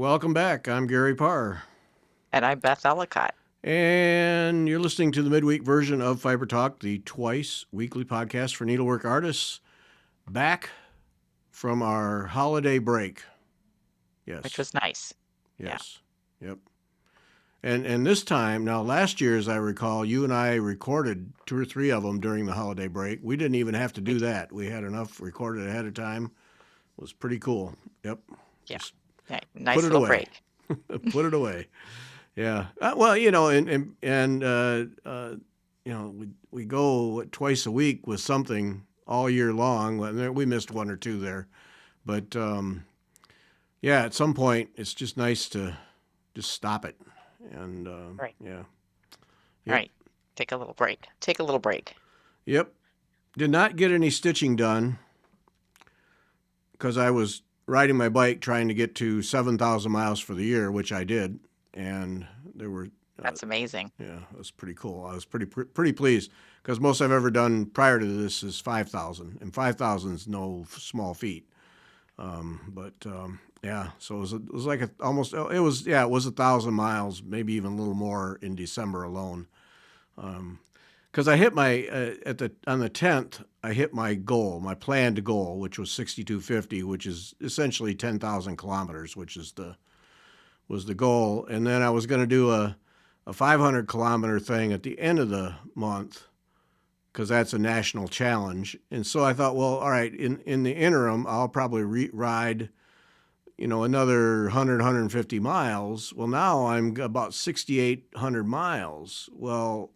Welcome back. I'm Gary Parr. And I'm Beth Ellicott. And you're listening to the midweek version of Fiber Talk, the twice weekly podcast for needlework artists, back from our holiday break. Yes. Which was nice. Yes. Yeah. Yep. And this time, now last year, as I recall, you and I recorded 2 or 3 of them during the holiday break. We didn't even have to do that. We had enough recorded ahead of time. It was pretty cool. Yep. Yeah. Just Nice put it little away. break. Put it away. Yeah. Well, we go twice a week with something all year long. We missed 1 or 2 there, but at some point it's just nice to just stop it and Right. yeah. Yep. Right. Take a little break. Yep. Did not get any stitching done because I was riding my bike trying to get to 7,000 miles for the year, which I did, and there were. That's amazing. Yeah, it was pretty cool. I was pretty pleased because most I've ever done prior to this is 5,000, and 5,000 is no small feat. So it was like it was 1,000 miles, maybe even a little more in December alone. Because I hit my on the 10th, I hit my goal, my planned goal, which was 6,250, which is essentially 10,000 kilometers, which was the goal, and then I was going to do a 500 kilometer thing at the end of the month because that's a national challenge. And so I thought, well, all right, in the interim, I'll probably ride, another 100, 150 miles. Well, now I'm about 6,800 miles. Well,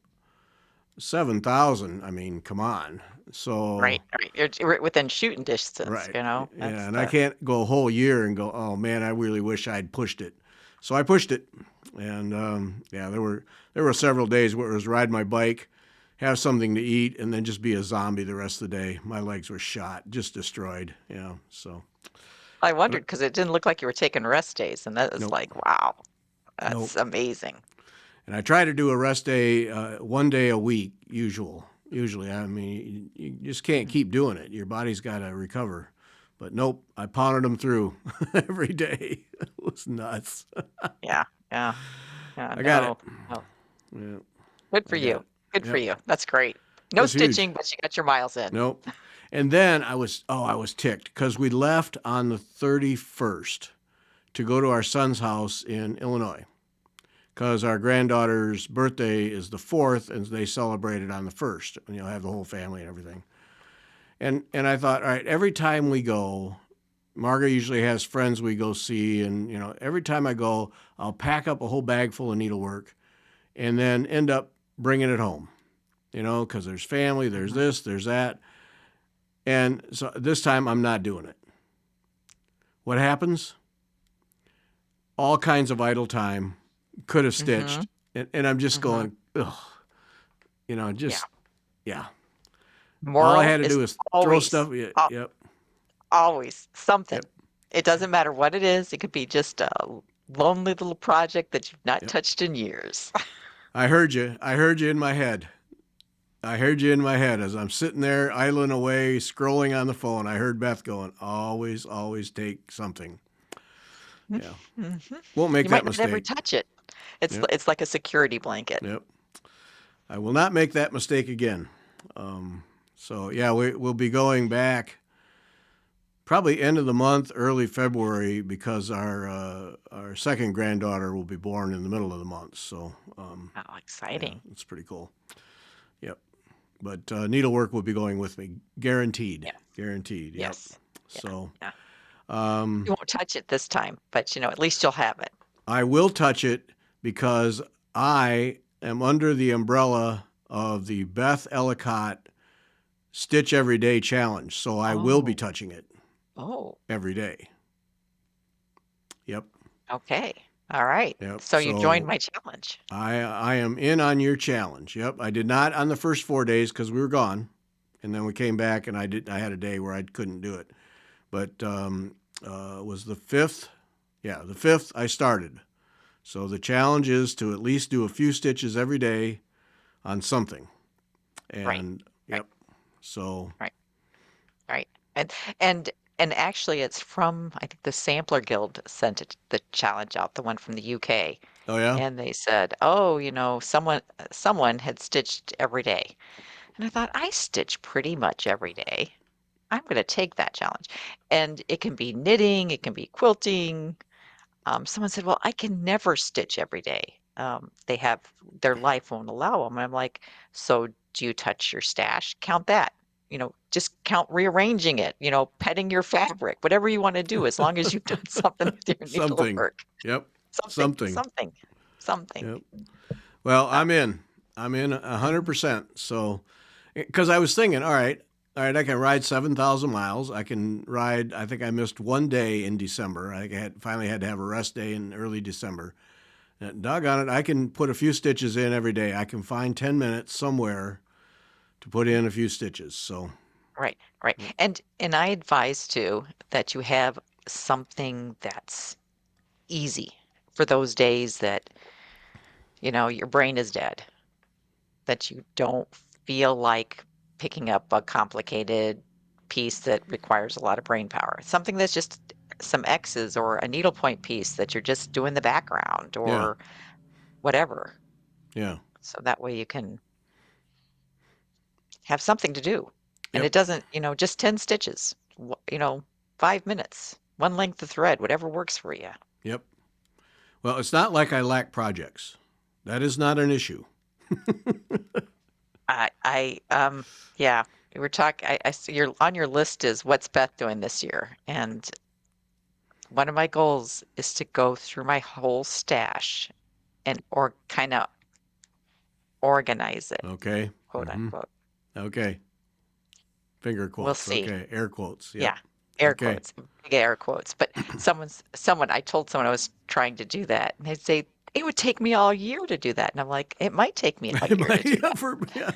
7,000, I mean, come on. So Right. You're within shooting distance, right. Yeah, And I can't go a whole year and go, oh man, I really wish I'd pushed it. So I pushed it. And there were several days where it was ride my bike, have something to eat, and then just be a zombie the rest of the day. My legs were shot, just destroyed. So. I wondered because it didn't look like you were taking rest days, and that is Nope. like, wow, Nope. that's amazing. And I try to do a rest day 1 day a week, usually. I mean, you just can't keep doing it. Your body's got to recover. But nope, I pounded them through every day. It was nuts. Yeah. I got it. No. Yeah, Good for I got you. it. Good for Yep. you. That's great. No That's huge. stitching, but you got your miles in. Nope. And then I was ticked because we left on the 31st to go to our son's house in Illinois because our granddaughter's birthday is the 4th and they celebrate it on the 1st. And, have the whole family and everything. And I thought, all right, every time we go, Margaret usually has friends we go see. And, every time I go, I'll pack up a whole bag full of needlework and then end up bringing it home, because there's family, there's this, there's that. And so this time I'm not doing it. What happens? All kinds of idle time, could have stitched. And I'm just going, ugh. Yeah. Moral all I had to is do was throw always, stuff. al- Yep. always something. Yep. It doesn't matter what it is. It could be just a lonely little project that you've not Yep. touched in years. I heard you in my head. As I'm sitting there idling away, scrolling on the phone. I heard Beth going, always take something. Yeah. Won't make You that might not ever mistake. touch it. It's Yep. it's like a security blanket. Yep. I will not make that mistake again. We'll be going back probably end of the month, early February, because our second granddaughter will be born in the middle of the month. So, Oh, exciting. it's pretty cool. Yep. But needlework will be going with me, guaranteed. Yeah. Guaranteed. Yep. Yes. So, Yeah. You won't touch it this time, but at least you'll have it. I will touch it because I am under the umbrella of the Beth Ellicott Stitch Every Day Challenge. So I will be touching it. Oh. Every day. Yep. Okay. All right. Yep. So you joined my challenge. I am in on your challenge. Yep. I did not on the first 4 days because we were gone, and then we came back and I had a day where I couldn't do it, but was the 5th. Yeah, the 5th I started. So the challenge is to at least do a few stitches every day on something. And Right. yep. So Right. And And actually, it's from, I think the Sampler Guild sent the challenge out, the one from the UK. Oh yeah. And they said, oh, someone had stitched every day. And I thought, I stitch pretty much every day. I'm going to take that challenge. And it can be knitting, it can be quilting. Someone said, well, I can never stitch every day. They have their life won't allow them. And I'm like, so do you touch your stash? Count that. Just count rearranging it, petting your fabric, whatever you want to do, as long as you've done something with your Something. needlework. Yep. Something, Something. something, something. Yep. Well, Uh, I'm in 100%. So, because I was thinking, all right, I can ride 7,000 miles. I can ride. I think I missed one day in December. I think finally had to have a rest day in early December. And doggone it, I can put a few stitches in every day. I can find 10 minutes somewhere to put in a few stitches. So, right, right. And I advise too that you have something that's easy for those days that, your brain is dead, that you don't feel like picking up a complicated piece that requires a lot of brain power. Something that's just some X's or a needlepoint piece that you're just doing the background yeah, or whatever. yeah, So that way you can have something to do. And yep, it doesn't, just 10 stitches, 5 minutes, one length of thread, whatever works for you. yep. Well, it's not like I lack projects. That is not an issue. Yeah, we were talking, I see you're on your list is what's Beth doing this year? And one of my goals is to go through my whole stash or kind of organize it, Okay. quote unquote. Okay. Finger We'll quotes. see. Okay. Air quotes. Yep. Yeah, air Okay. quotes, big air quotes. But I told someone I was trying to do that, and they'd say, it would take me all year to do that. And I'm like, it might take me a year to do Yeah, that. yeah.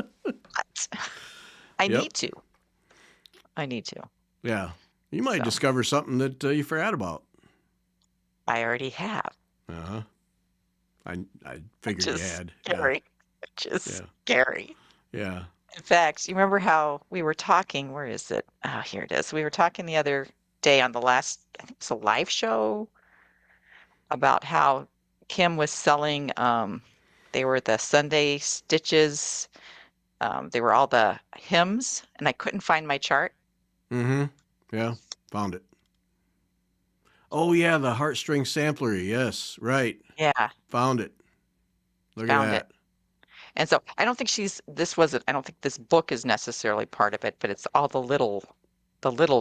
But I Yep. need to. I need to. Yeah. You might So discover something that you forgot about. I already have, Uh huh. I which figured you is had. Yeah. scary, which is Yeah. scary. Yeah. In fact, you remember how we were talking? Where is it? Oh, here it is. We were talking the other day on the last, I think it's a live show about how Kim was selling, they were the Sunday stitches, they were all the hymns, and I couldn't find my chart. Mm-hmm. Yeah. Found it. Oh yeah, the heartstring sampler. Yes. Right. Yeah, Found it. Look at found it. that. And so I don't think I don't think this book is necessarily part of it, but it's all the littles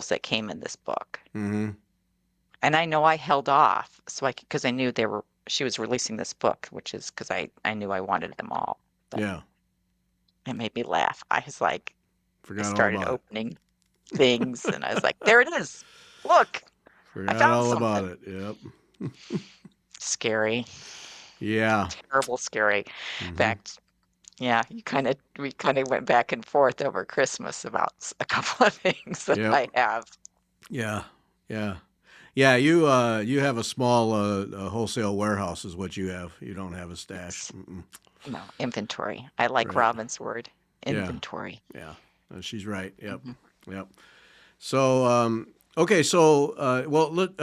that came in this book. Mm-hmm. And I know I held off because I knew she was releasing this book, which is because I knew I wanted them all. But Yeah. it made me laugh. I Forgot all started about it. opening things and I was like, there it is. Look, I Forgot found all about something. it. Yep. Scary, Yeah. terrible scary. In Mm-hmm. fact, yeah, we kind of went back and forth over Christmas about a couple of things that Yep. I have. Yeah. Yeah. Yeah. You have a small wholesale warehouse is what you have. You don't have a stash. It's, Mm-mm. inventory. I like Right. Robin's word, Yeah. inventory. Yeah. She's right. Yep. Hmm. Yep. So okay. So well, look,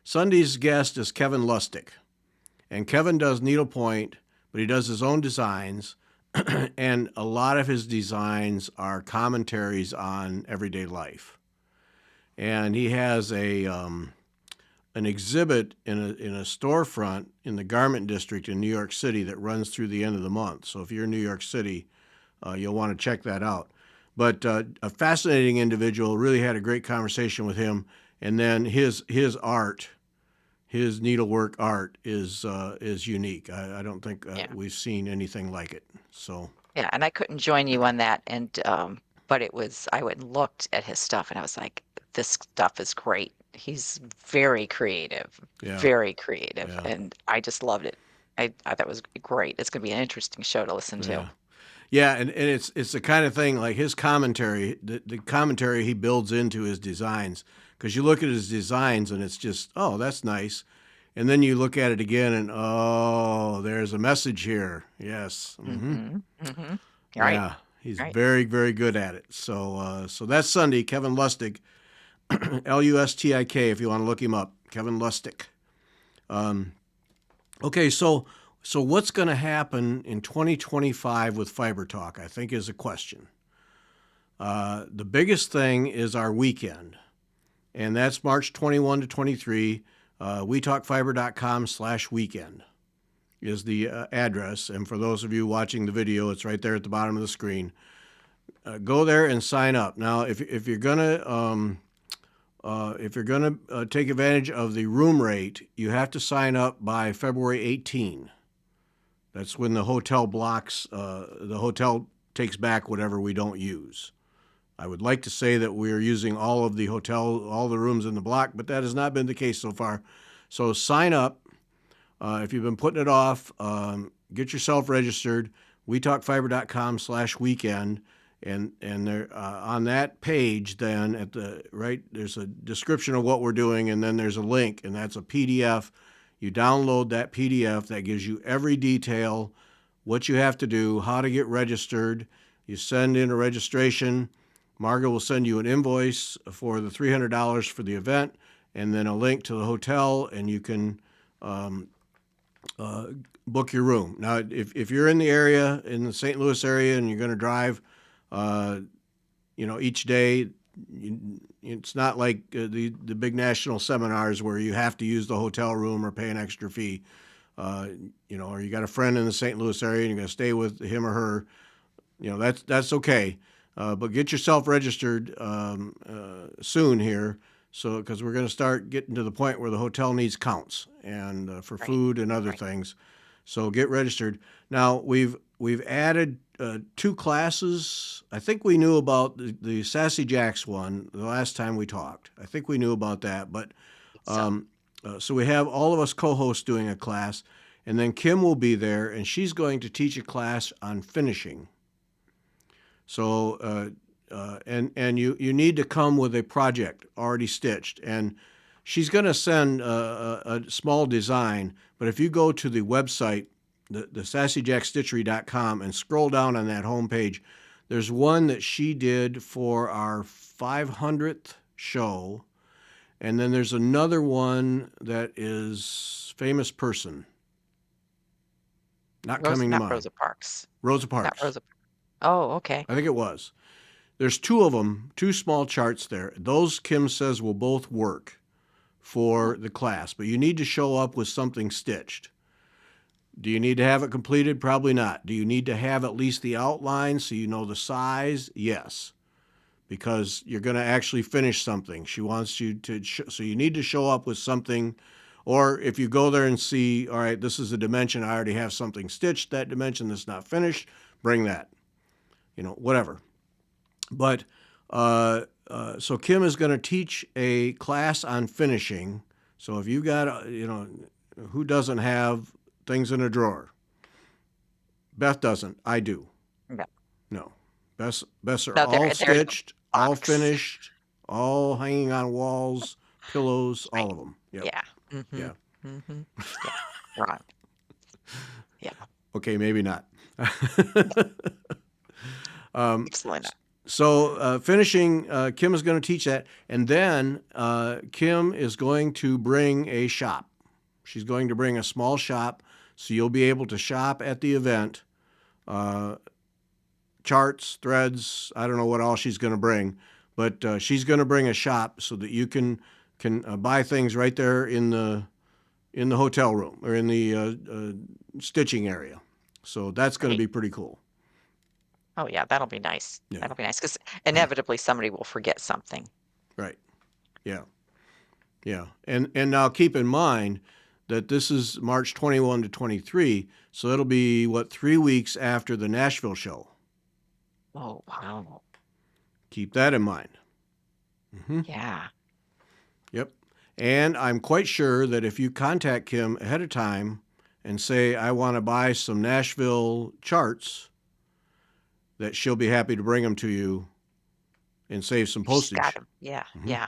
Sunday's guest is Kevin Lustik, and Kevin does needlepoint, but he does his own designs, and a lot of his designs are commentaries on everyday life. And he has an exhibit in a storefront in the Garment District in New York City that runs through the end of the month. So if you're in New York City, you'll want to check that out. But a fascinating individual. Really had a great conversation with him, and then his art, his needlework art is unique. I don't think Yeah. we've seen anything like it. So Yeah, and I couldn't join you on that, but I went and looked at his stuff, and I was like, this stuff is great. He's yeah, very creative, yeah, and I just loved it. I thought it was great. It's going to be an interesting show to listen to. yeah. Yeah, and it's the kind of thing like his commentary, the commentary he builds into his designs. Because you look at his designs and it's just, oh, that's nice. And then you look at it again and, oh, there's a message here. Yes. Mm-hmm. Mm-hmm. Mm-hmm. Right. Yeah. He's Right. very, very good at it. So that's Sunday. Kevin Lustig, Lustik, if you want to look him up. Kevin Lustig. Okay, so what's going to happen in 2025 with Fiber Talk, I think is a question. The biggest thing is our weekend, and that's March 21 to 23. WeTalkFiber.com/weekend is the address. And for those of you watching the video, it's right there at the bottom of the screen. Go there and sign up. Now, if you're gonna take advantage of the room rate, you have to sign up by February 18. That's when the hotel blocks. The hotel takes back whatever we don't use. I would like to say that we are using all the rooms in the block, but that has not been the case so far. So sign up. If you've been putting it off, get yourself registered. WeTalkFiber.com/weekend, and there on that page, then at the right, there's a description of what we're doing, and then there's a link, and that's a PDF. You download that PDF that gives you every detail, what you have to do, how to get registered. You send in a registration. Margaret will send you an invoice for the $300 for the event, and then a link to the hotel, and you can book your room. Now, if you're in the area, in the St. Louis area, and you're going to drive, each day, it's not like the big national seminars where you have to use the hotel room or pay an extra fee. Or you got a friend in the St. Louis area and you're going to stay with him or her. That's okay. But get yourself registered soon here, because we're going to start getting to the point where the hotel needs counts and for food and other things. So get registered. Now we've added 2 classes. I think we knew about the Sassy Jacks one the last time we talked. I think we knew about that, but so we have all of us co-hosts doing a class, and then Kim will be there, and she's going to teach a class on finishing. So, and you need to come with a project already stitched, and she's going to send a small design. But if you go to the website, the sassyjackstitchery.com, and scroll down on that homepage, there's one that she did for our 500th show, and then there's another one that is famous person. Not coming to mind. Rosa Parks. Rosa Parks. Not Rosa. Oh, okay. I think it was. There's 2 of them, 2 small charts there. Those, Kim says, will both work for the class, but you need to show up with something stitched. Do you need to have it completed? Probably not. Do you need to have at least the outline so you know the size? Yes, because you're going to actually finish something. She wants you to, so you need to show up with something. Or if you go there and see, all right, this is a dimension, I already have something stitched, that dimension that's not finished, bring that. Whatever. But so Kim is going to teach a class on finishing. So if you got, who doesn't have things in a drawer? Beth doesn't. I do. No. No. Beth's are No, all stitched, all box. finished, all hanging on walls, pillows, all of them. Yep. Yeah. Mm-hmm. Yeah. Mm-hmm. Yeah. Right. Yeah. Okay, maybe not. Excellent. So finishing, Kim is going to teach that, and then Kim is going to bring a shop. She's going to bring a small shop, so you'll be able to shop at the event. Charts, threads, I don't know what all she's going to bring, but she's going to bring a shop so that you can buy things right there in the hotel room or in the stitching area. So that's going to be pretty cool. Oh, yeah, that'll be nice. Yeah. That'll be nice because inevitably somebody will forget something. Right. Yeah. Yeah. And now keep in mind that this is March 21 to 23, so it'll be, 3 weeks after the Nashville show. Oh, wow. Keep that in mind. Mm-hmm. Yeah. Yep. And I'm quite sure that if you contact Kim ahead of time and say, I want to buy some Nashville charts, that she'll be happy to bring them to you and save some postage. She's got 'em. Yeah. Mm-hmm. Yeah.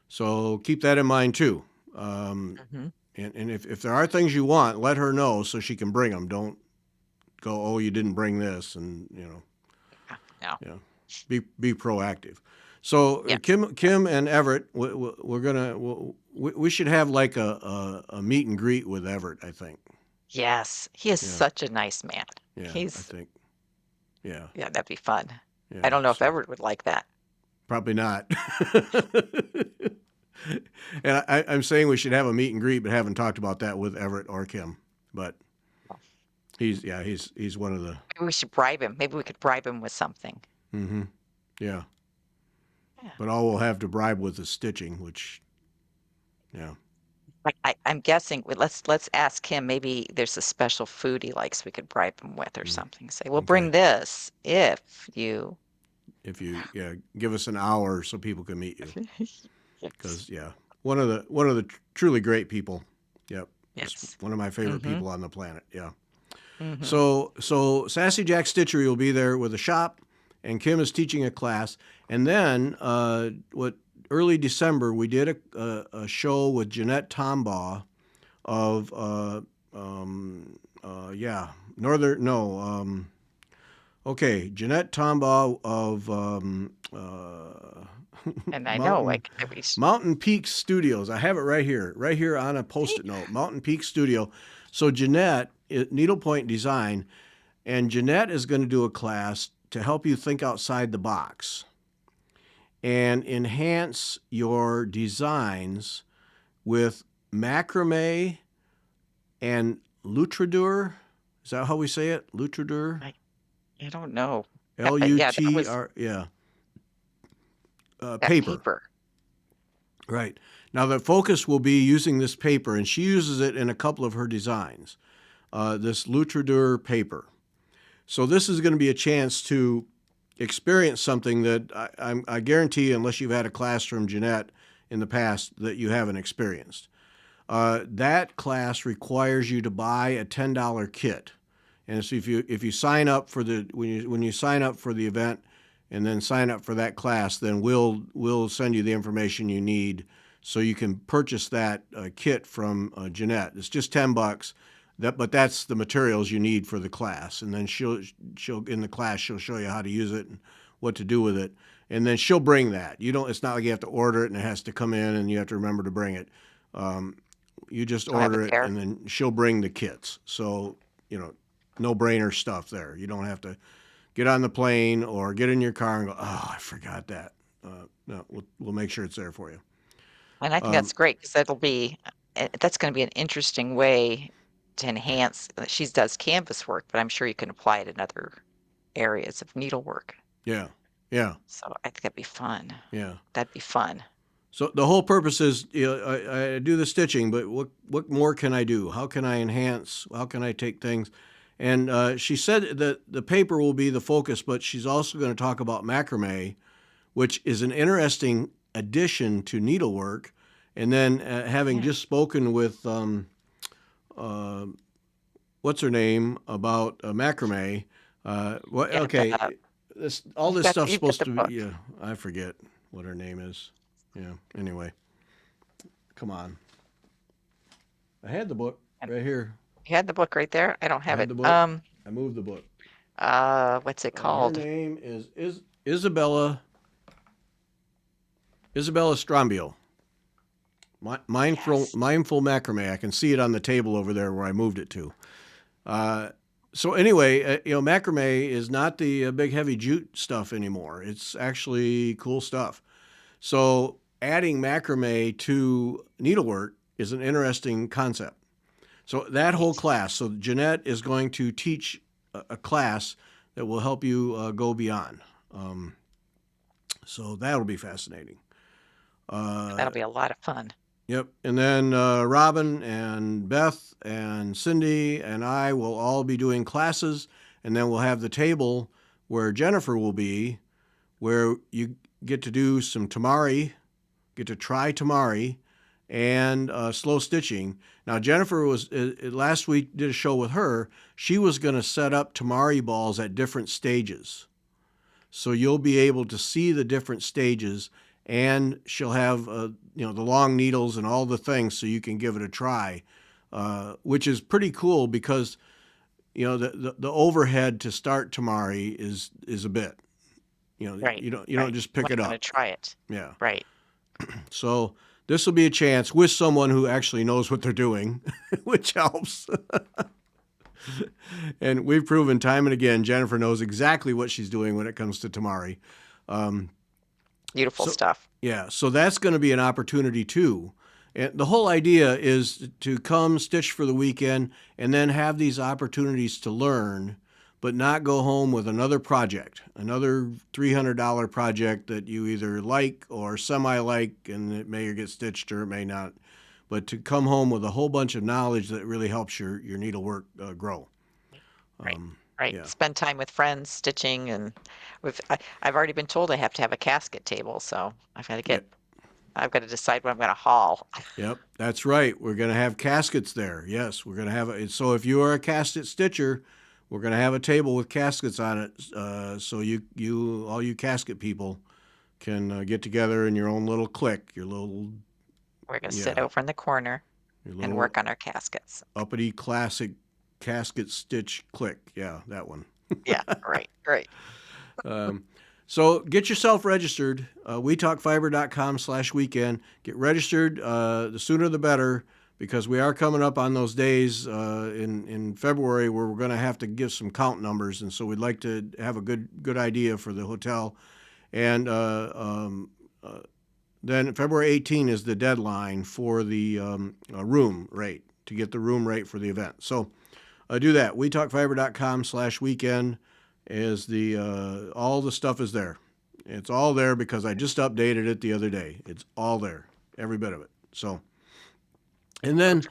So keep that in mind too. Mm-hmm. And if there are things you want, let her know so she can bring them. Don't go, oh, you didn't bring this, and No. Yeah. Be proactive. So Yes. Kim and Everett, we're gonna we should have like a meet and greet with Everett. I think. Yes. He is Yeah. such a nice man. Yeah. I He's think. Yeah. Yeah, that'd be fun. I Yeah. don't know if So Everett would like that. probably not. And I'm saying we should have a meet and greet, but haven't talked about that with Everett or Kim. But he's one of the. Maybe we should bribe him. Maybe we could bribe him with something. Mm-hmm. Yeah. Yeah. But all we'll have to bribe with is stitching, which yeah. I'm guessing let's ask him. Maybe there's a special food he likes we could bribe him with or Mm, something. Say, "We'll okay. bring this if you." If you give us an hour so people can meet you, Yes. because one of the truly great people. Yep. Just Yes. one of my favorite Mhm. people on the planet. Yeah. Mhm. So Sassy Jack Stitchery will be there with a shop, and Kim is teaching a class. And then early December we did a show with Jeanette Tombaugh of Northern no Jeanette Tombaugh of And I know, Mountain like, every s Mountain Peak Studios. I have it right here on a see? post-it note. Mountain Peak Studio. So Jeanette, needlepoint design, and Jeanette is going to do a class to help you think outside the box and enhance your designs with macrame and lutradur. Is that how we say it? Lutradur? I I don't know. Yeah, that was Lutr, yeah. that Paper. paper. Right. Now the focus will be using this paper, and she uses it in a couple of her designs. This Lutradur paper. So this is going to be a chance to experience something that I guarantee, unless you've had a class from Jeanette in the past, that you haven't experienced. That class requires you to buy a $10 kit, and so if you sign up for when you sign up for the event and then sign up for that class, then we'll send you the information you need so you can purchase that kit from Jeanette. It's just $10. But that's the materials you need for the class, and then she'll in the class she'll show you how to use it and what to do with it, and then she'll bring that. You don't. It's not like you have to order it and it has to come in and you have to remember to bring it. You just She'll have order it it, there. and then she'll bring the kits. So no brainer stuff there. You don't have to get on the plane or get in your car and go, oh, I forgot that. No, we'll make sure it's there for you. And I think Um, that's great because that's gonna be an interesting way to enhance she does canvas work, but I'm sure you can apply it in other areas of needlework. yeah, yeah, So I think that'd be fun. yeah. That'd be fun. So the whole purpose is, I do the stitching, but what more can I do? How can I enhance? How can I take things? And she said that the paper will be the focus, but she's also going to talk about macrame, which is an interesting addition to needlework. And then having Yeah. just spoken with what's her name about macrame, Yeah, okay, all this stuff's you've got supposed the to book. be. Yeah, I forget what her name is. Yeah. Anyway, come on. I had the book And right here. you had the book right there? I don't I have had it. the book. I moved the book. What's it Her called? name is Isabella Strambio. Yes. Mindful macrame. I can see it on the table over there where I moved it to. So anyway, macrame is not the big heavy jute stuff anymore. It's actually cool stuff. So adding macrame to needlework is an interesting concept. So that whole Right. class. So Jeanette is going to teach a class that will help you go beyond. Um, so that'll be fascinating. Uh, That'll be a lot of fun. Yep. And then Robin and Beth and Cindy and I will all be doing classes. And then we'll have the table where Jennifer will be, where you get to do some tamari, get to try tamari and slow stitching. Now, Jennifer was, last week did a show with her. She was going to set up tamari balls at different stages. So you'll be able to see the different stages, and she'll have the long needles and all the things, so you can give it a try, which is pretty cool because the overhead to start tamari is a bit. Right. You don't Right. just You pick might it want to up. try it. Yeah. Right. So this will be a chance with someone who actually knows what they're doing, which helps. And we've proven time and again, Jennifer knows exactly what she's doing when it comes to tamari. Um, Beautiful so, stuff. yeah, so that's going to be an opportunity too. And the whole idea is to come stitch for the weekend and then have these opportunities to learn, but not go home with another project, another $300 project that you either like or semi like, and it may get stitched or it may not. But to come home with a whole bunch of knowledge that really helps your needlework grow. Right. Um, Right. yeah. Spend time with friends stitching, and I've already been told I have to have a casket table, so Yeah. I've got to decide what I'm going to haul. Yep, that's right. We're going to have caskets there. Yes, we're going to have it. So if you are a casket stitcher, we're going to have a table with caskets on it. So all you casket people can get together in your own little clique, We're going to sit yeah, over in the corner your and little work on our caskets. uppity classic casket stitch clique. Yeah, that one. Yeah. Right. Right. Um, so get yourself registered. WeTalkFiber.com/weekend. Get registered. The sooner the better, because we are coming up on those days in February where we're going to have to give some count numbers, and so we'd like to have a good idea for the hotel. And then February 18 is the deadline for the room rate to get the room rate for the event. So do that. WeTalkFiber.com/weekend is all the stuff is there. It's all there because I just updated it the other day. It's all there, every bit of it. So, and then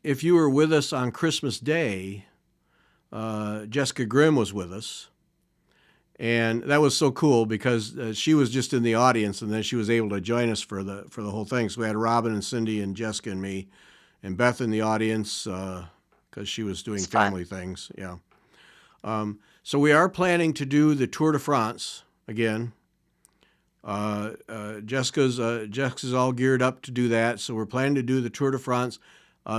if you were with us on Christmas Day, Jessica Grimm was with us. And that was so cool because she was just in the audience, and then she was able to join us for the whole thing. So we had Robin and Cindy and Jessica and me, and Beth in the audience because she was doing It's fun. family things. Yeah. So we are planning to do the Tour de France again. Jessica's all geared up to do that, so we're planning to do the Tour de France,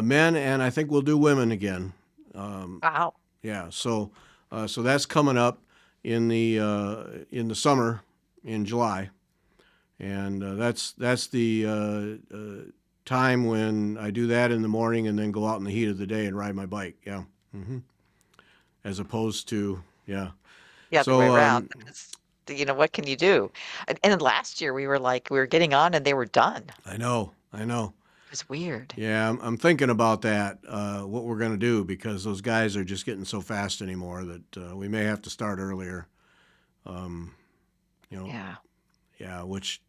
men, and I think we'll do women again. Wow. Yeah, so that's coming up in the summer in July, and that's the time when I do that in the morning and then go out in the heat of the day and ride my bike. Yeah, as opposed to yeah. Yeah, the way So around. What can you do? And then last year we were getting on and they were done. I know. It was weird. Yeah, I'm thinking about that. What we're gonna do because those guys are just getting so fast anymore that we may have to start earlier. Um, you know, Yeah. yeah, which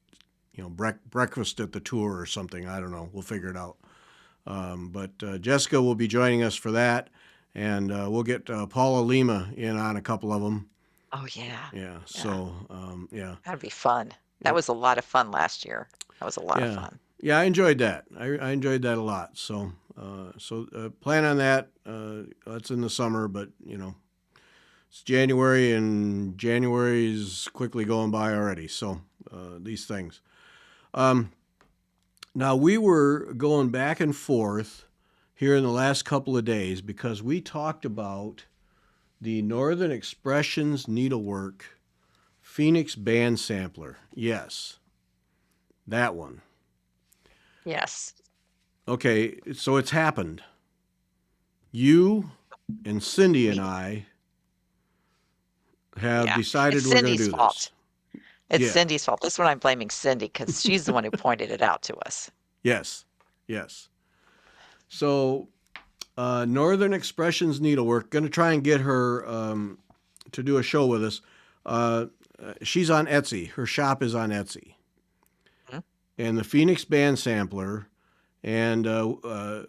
breakfast at the tour or something. I don't know. We'll figure it out. But Jessica will be joining us for that, and we'll get Paula Lima in on a couple of them. Oh yeah. Yeah. Yeah. So yeah. That'd be fun. That Yep. was a lot of fun last year. That was a lot of Yeah. fun. Yeah. I enjoyed that. I enjoyed that a lot. So plan on that. That's in the summer, but it's January, and January is quickly going by already. So these things. Um, Now, we were going back and forth here in the last couple of days because we talked about the Northern Expressions Needlework Phoenix Band Sampler. Yes, that one. Yes. Okay, so it's happened. You and Cindy and We I have Yeah. It's decided we're going to Cindy's do this. fault. It's Yeah, Cindy's fault. This one I'm blaming Cindy because she's the one who pointed it out to us. yes, yes. So, Northern Expressions Needlework, going to try and get her to do a show with us. Uh, she's on Etsy. Her shop is on Etsy. Mhm. And the Phoenix Band Sampler, and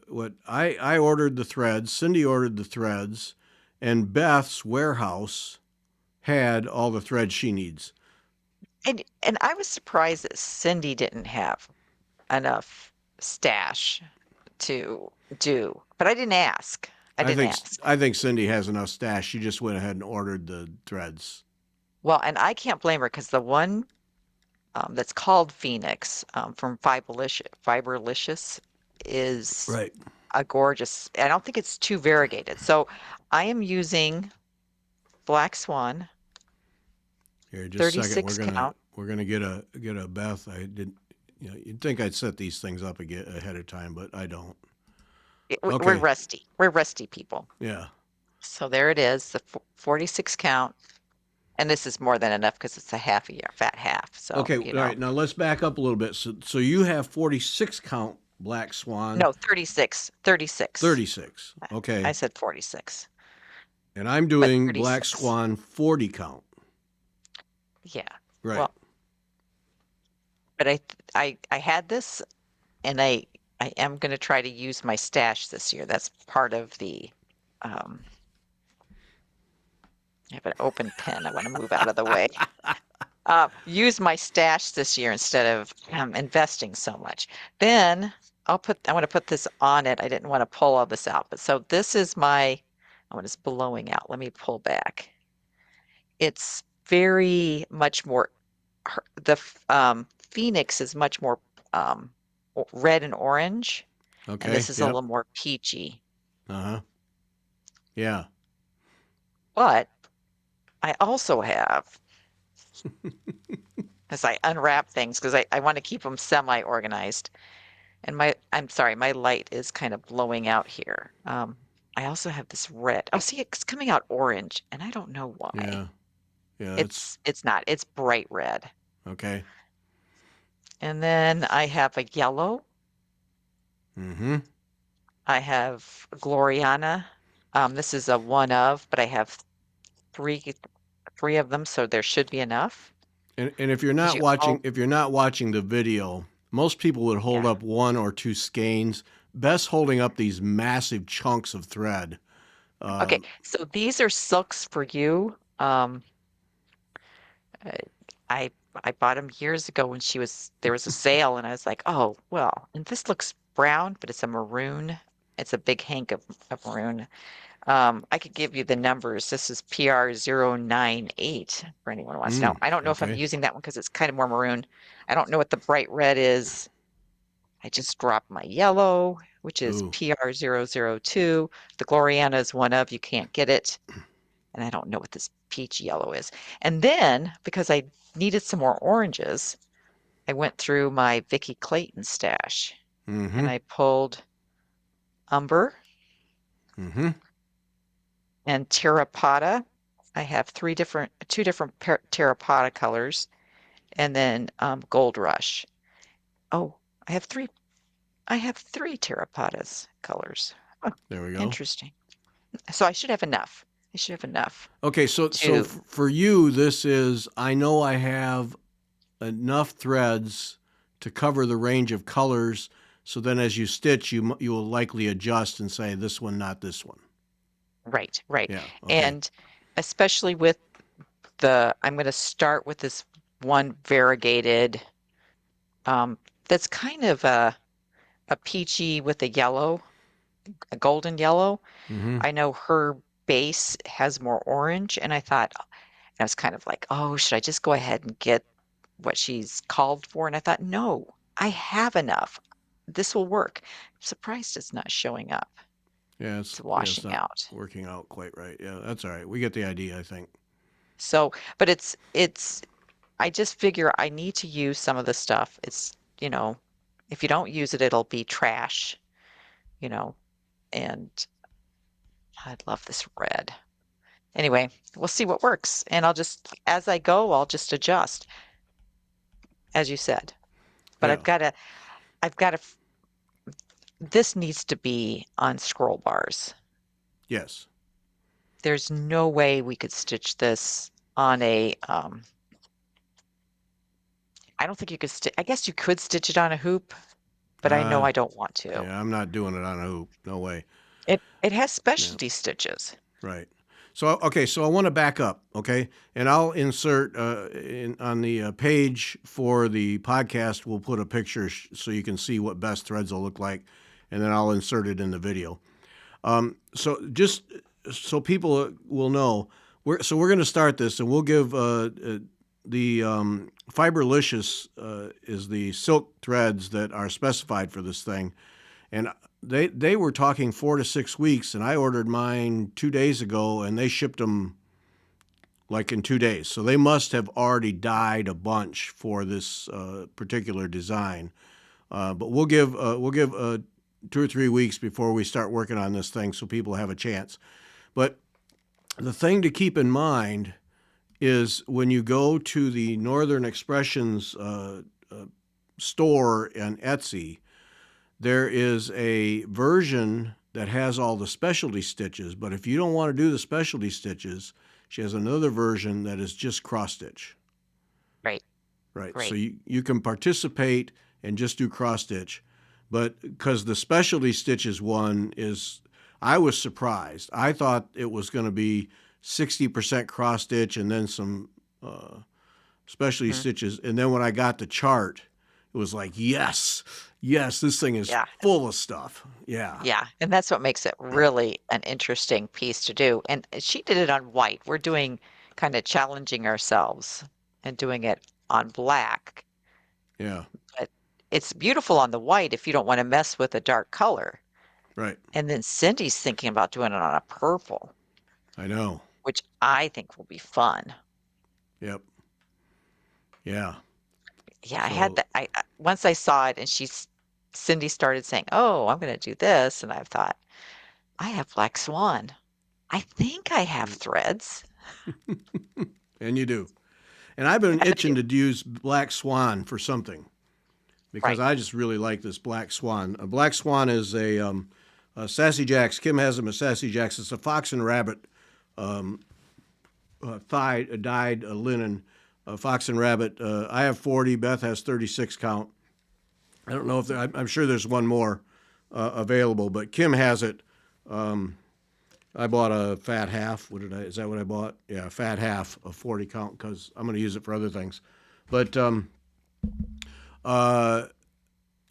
what I ordered the threads, Cindy ordered the threads, and Beth's warehouse had all the threads she needs. And I was surprised that Cindy didn't have enough stash to do, but I didn't ask. I I didn't think ask. I think Cindy has enough stash. She just went ahead and ordered the threads. Well, and I can't blame her because the one that's called Phoenix from Fiberlicious is Right. a gorgeous. I don't think it's too variegated. So I am using Black Swan Here, just a second. 36 count. We're gonna get a Beth. I didn't. You'd think I'd set these things up ahead of time, but I don't. We're Okay. rusty. We're rusty people. Yeah. So there it is, the 46 count. And this is more than enough because it's a half a year, fat half. So, Okay. All right. Now let's back up a little bit. So you have 46 count black swan. no, 36, 36. 36. Okay. I said 46, And I'm but doing black 36. swan 40 count. Yeah. Right. Well, but I had this and I am going to try to use my stash this year. That's part of the I have an open pen. I want to move out of the way. Use my stash this year instead of investing so much. Then I want to put this on it. I didn't want to pull all this out, but so this is oh, it's blowing out. Let me pull back. It's very much more, the Phoenix is much more red and orange, and Okay. this is a Yep. little more peachy. Uh-huh. Yeah. But I also have, as I unwrap things, because I want to keep them semi-organized. And I'm sorry, my light is kind of blowing out here. I also have this red. Oh, see, it's coming out orange, and I don't know why. Yeah. Yeah. It's not. It's bright red. Okay. And then I have a yellow. Mm-hmm. I have Gloriana. This is a one of, but I have three of them, so there should be enough. And if you're Because not you all, watching the video, most people would hold yeah. up one or two skeins. Best holding up these massive chunks of thread. Okay, so these are silks for you. Uh, I I bought them years ago when there was a sale, and I was like, oh well, and this looks brown, but it's a maroon. It's a big hank of maroon. I could give you the numbers. This is PR098 for anyone who wants to know. I don't know if I'm Okay. using that one because it's kind of more maroon. I don't know what the bright red is. I just dropped my yellow, which is Ooh. PR002. The Gloriana is one of, you can't get it. And I don't know what this peach yellow is. And then, because I needed some more oranges, I went through my Vicky Clayton stash Mm-hmm. and I pulled umber Mm-hmm. and terracotta. I have two different terracotta colors, and then gold rush. Oh, I have three. I have three terracottas colors. Huh, There we go. interesting. So I should have enough. I should have enough Okay, so to, for you, this is I know I have enough threads to cover the range of colors. So then, as you stitch, you will likely adjust and say this one, not this one. right, right. Yeah. Okay. And especially with I'm going to start with this one variegated, that's kind of a peachy with a yellow, a golden yellow. Mm-hmm. I know her base has more orange, and I was kind of like, oh, should I just go ahead and get what she's called for? And I thought, no, I have enough. This will work. I'm surprised it's not showing up. Yeah, It's it's washing not out. working out quite right. Yeah, that's all right. We get the idea, I think. So, but I just figure I need to use some of the stuff. If you don't use it, it'll be trash, you know, and I love this red. Anyway, we'll see what works. And as I go, I'll just adjust, as you said. But Yeah. I've got to, this needs to be on scroll bars. Yes. There's no way we could stitch this on I don't think you could I guess you could stitch it on a hoop, but I know Uh, I don't want to. yeah, I'm not doing it on a hoop. No way. It has Yeah. specialty stitches. Right. So okay, so I want to back up, okay, and I'll insert on the page for the podcast. We'll put a picture so you can see what best threads will look like, and then I'll insert it in the video. So just so people will know, we're going to start this, and we'll give the Fiberlicious is the silk threads that are specified for this thing, and they were talking 4 to 6 weeks, and I ordered mine 2 days ago, and they shipped them like in 2 days. So they must have already dyed a bunch for this particular design. But we'll give 2 or 3 weeks before we start working on this thing, so people have a chance. But the thing to keep in mind is when you go to the Northern Expressions store on Etsy, there is a version that has all the specialty stitches. But if you don't want to do the specialty stitches, she has another version that is just cross stitch. Right. Right. Great. So you can participate and just do cross stitch. But because the specialty stitches one is, I was surprised. I thought it was going to be 60% cross stitch and then some specialty stitches. And then when I got the chart, it was like, yes, this thing is Yeah. full of stuff. Yeah. Yeah. And that's what makes it really an interesting piece to do. And she did it on white. We're doing kind of challenging ourselves and doing it on black. Yeah. But it's beautiful on the white if you don't want to mess with a dark color. Right. And then Cindy's thinking about doing it on a purple, I know. which I think will be fun. Yep. Yeah. Yeah, I had So, that. Once I saw it and Cindy started saying, "Oh, I'm going to do this," and I thought, I have Black Swan. I think I have threads. and you do. And I've been And I do. itching to use Black Swan for something, because Right. I just really like this Black Swan. A Black Swan is a Sassy Jacks. Kim has them at Sassy Jacks. It's a fox and rabbit dyed linen, fox and rabbit. I have 40. Beth has 36 count. I don't know if I'm sure there's one more available, but Kim has it. I bought a fat half. Is that what I bought? Yeah, a fat half of 40 count, because I'm going to use it for other things. But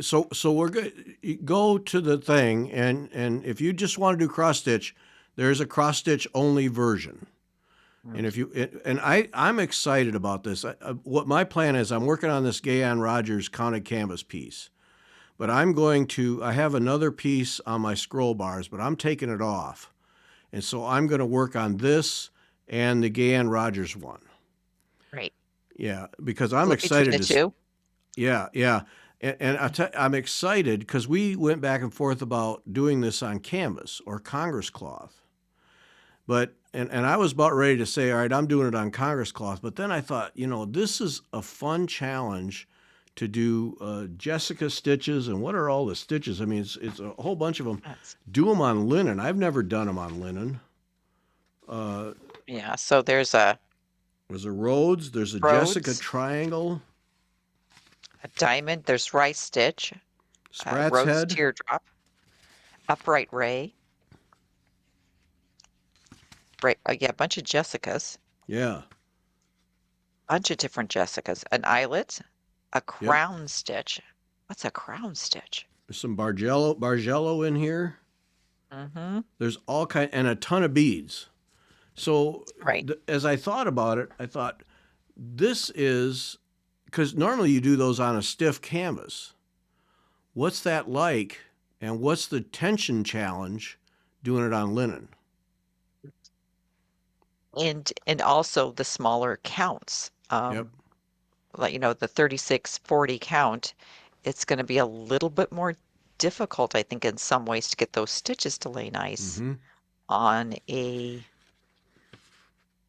so we're good. You go to the thing, and if you just want to do cross stitch, there's a cross stitch only version. And I'm excited about this. What my plan is, I'm working on this Gayan Rogers counted canvas piece, but I have another piece on my scroll bars, but I'm taking it off, and so I'm going to work on this and the Gayan Rogers one. Right. Yeah, because I'm Flip between excited the to. two. Yeah. And I'm excited because we went back and forth about doing this on canvas or Congress cloth. But and I was about ready to say, all right, I'm doing it on Congress cloth. But then I thought, this is a fun challenge to do Jessica stitches. And what are all the stitches? I mean, it's a whole bunch of them. That's- Do them on linen. I've never done them on linen. Yeah, so there's a There's a Rhodes. There's a Jessica Rhodes, triangle. a diamond, there's rice stitch, Sprat's Rhodes head. teardrop, upright ray, right? Yeah, a bunch of Jessicas, Yeah. bunch of different Jessicas, an eyelet, a Yep. crown stitch. What's a crown stitch? There's some Bargello in here. Mm-hmm. There's all kind and a ton of beads. So Right. as I thought about it, I thought this is because normally you do those on a stiff canvas. What's that like, and what's the tension challenge doing it on linen? And also the smaller counts. Yep. Like, the 36-40 count, it's going to be a little bit more difficult, I think, in some ways to get those stitches to lay nice Mm-hmm. on a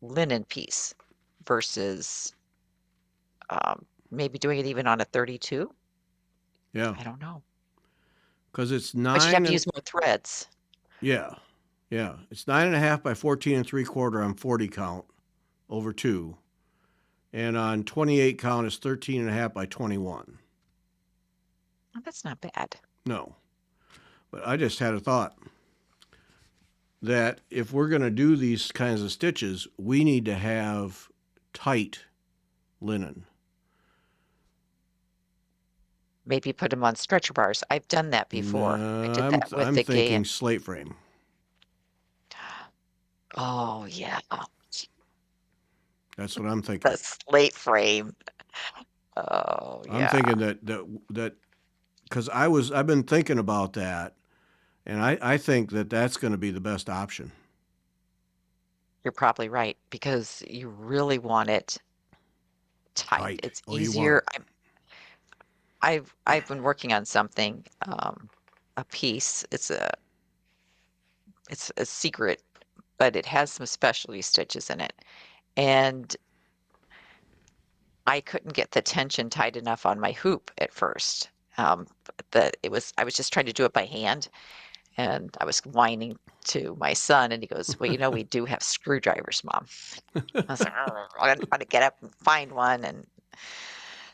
linen piece versus maybe doing it even on a 32. Yeah. I don't know. Because it's But you'd have nine to and use more threads. yeah, yeah. It's 9.5 by 14 3/4 on 40 count over 2, and on 28 count is 13.5 by 21. Oh, that's not bad. No, but I just had a thought that if we're going to do these kinds of stitches, we need to have tight linen. Maybe put them on stretcher bars. I've done that before. I No, did that with I'm the gay thinking and slate frame. oh yeah, That's what I'm thinking. the slate frame. Oh I'm yeah. thinking that because I've been thinking about that, and I think that that's going to be the best option. You're probably right because you really want it tight. Tight. It's Oh, you want easier. it. I've been working on something, a piece. It's a secret, but it has some specialty stitches in it. And I couldn't get the tension tight enough on my hoop at first. I was just trying to do it by hand, and I was whining to my son, and he goes, "Well, we do have screwdrivers, Mom." I was like, "Oh, I gotta get up and find one." And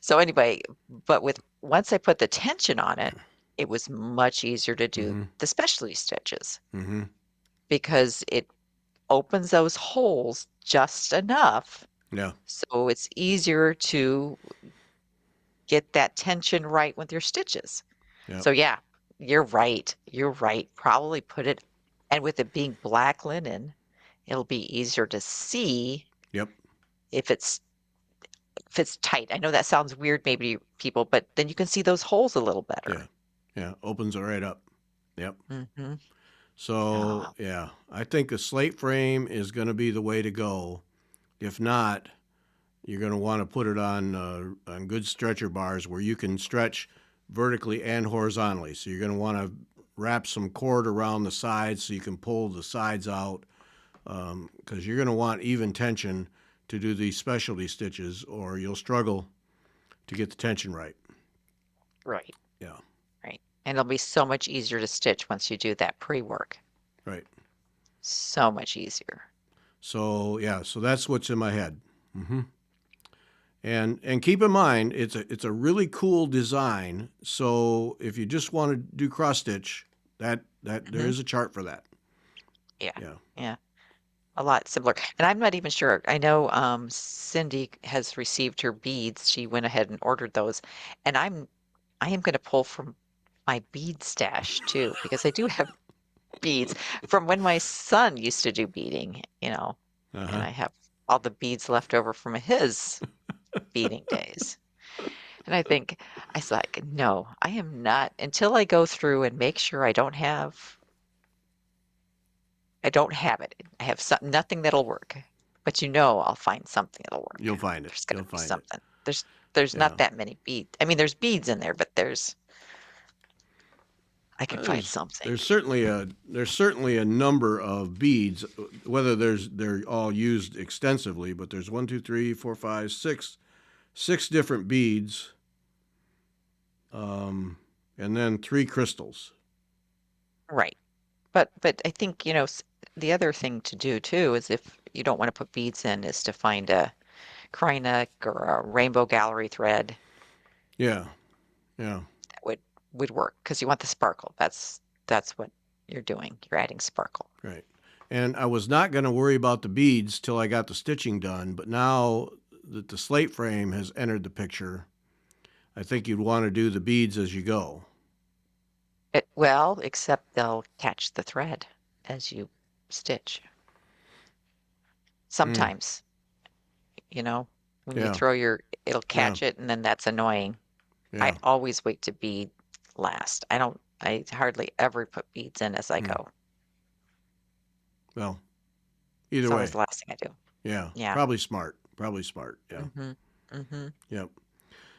so anyway, but with once I put the tension on it, it was much easier to do Mm-hmm. the specialty stitches Mm-hmm. because it opens those holes just enough Yeah. so it's easier to get that tension right with your stitches. Yep. So yeah, you're right. You're right. Probably put it, and with it being black linen, it'll be easier to see Yep. if it's tight. I know that sounds weird maybe to people, but then you can see those holes a little better. Yeah. Yeah. Opens it right up. Yep. Mhm. So, Oh, yeah, I think a slate frame is going to be the way to go. If not, you're going to want to put it on good stretcher bars where you can stretch vertically and horizontally. So you're going to want to wrap some cord around the sides so you can pull the sides out because you're going to want even tension to do these specialty stitches, or you'll struggle to get the tension right. right, Yeah, right. And it'll be so much easier to stitch once you do that pre-work. right. So much easier. So yeah, so that's what's in my head. Hmm. And keep in mind, it's a really cool design. So if you just want to do cross stitch, that there Mhm. is a chart for that. Yeah, Yeah. yeah. A lot simpler. And I'm not even sure. I know Cindy has received her beads. She went ahead and ordered those. And I am going to pull from my bead stash too, because I do have beads from when my son used to do beading, Uh and huh. I have all the beads left over from his beading days. And I was like, no, I am not until I go through and make sure I don't have it. I have nothing that'll work. But I'll find something that'll work. You'll find it. There's You'll gotta be find it. something. There's Yeah. not that many beads. I mean, there's beads in there, but I can find There's something. there's certainly a number of beads, whether they're all used extensively, but there's one, two, three, four, five, six different beads, um, and then three crystals. Right. But I think, the other thing to do too is if you don't want to put beads in, is to find a Krynock or a rainbow gallery thread Yeah. Yeah. that would work because you want the sparkle. That's what you're doing. You're adding sparkle. Right. And I was not going to worry about the beads till I got the stitching done, but now that the slate frame has entered the picture, I think you'd want to do the beads as you go. Well, except they'll catch the thread as you stitch. Mm, Sometimes, you know, when you yeah. throw it'll Yeah. catch it and then that's annoying. I Yeah. always wait to bead last. I hardly ever put beads in as I Mm. go. Well, either It's always way. the last thing I do. Yeah. Yeah. Probably smart. Probably smart. Yeah. Mm-hmm. Mm-hmm. Yep.